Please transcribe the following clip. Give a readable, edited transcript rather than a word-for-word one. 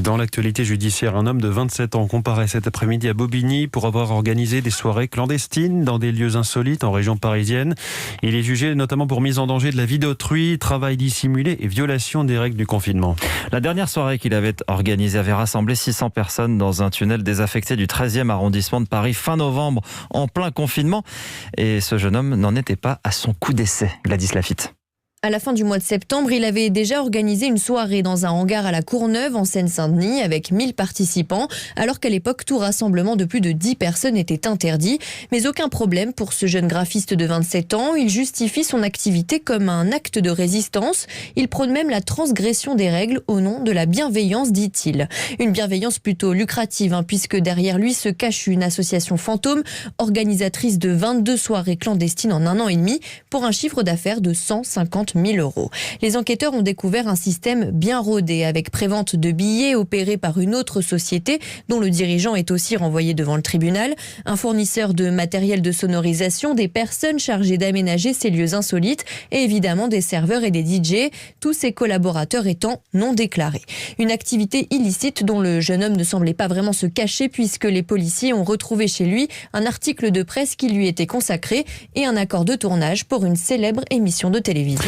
Dans l'actualité judiciaire, un homme de 27 ans comparaît cet après-midi à Bobigny pour avoir organisé des soirées clandestines dans des lieux insolites en région parisienne. Il est jugé notamment pour mise en danger de la vie d'autrui, travail dissimulé et violation des règles du confinement. La dernière soirée qu'il avait organisée avait rassemblé 600 personnes dans un tunnel désaffecté du 13e arrondissement de Paris fin novembre, en plein confinement. Et ce jeune homme n'en était pas à son coup d'essai. Gladys Laffitte. À la fin du mois de septembre, il avait déjà organisé une soirée dans un hangar à la Courneuve, en Seine-Saint-Denis, avec 1000 participants, alors qu'à l'époque, tout rassemblement de plus de 10 personnes était interdit. Mais aucun problème pour ce jeune graphiste de 27 ans. Il justifie son activité comme un acte de résistance. Il prône même la transgression des règles au nom de la bienveillance, dit-il. Une bienveillance plutôt lucrative, puisque derrière lui se cache une association fantôme, organisatrice de 22 soirées clandestines en 1 an et demi, pour un chiffre d'affaires de 150 000 €. Les enquêteurs ont découvert un système bien rodé avec prévente de billets opéré par une autre société dont le dirigeant est aussi renvoyé devant le tribunal, un fournisseur de matériel de sonorisation, des personnes chargées d'aménager ces lieux insolites et évidemment des serveurs et des DJ, tous ces collaborateurs étant non déclarés. Une activité illicite dont le jeune homme ne semblait pas vraiment se cacher puisque les policiers ont retrouvé chez lui un article de presse qui lui était consacré et un accord de tournage pour une célèbre émission de télévision.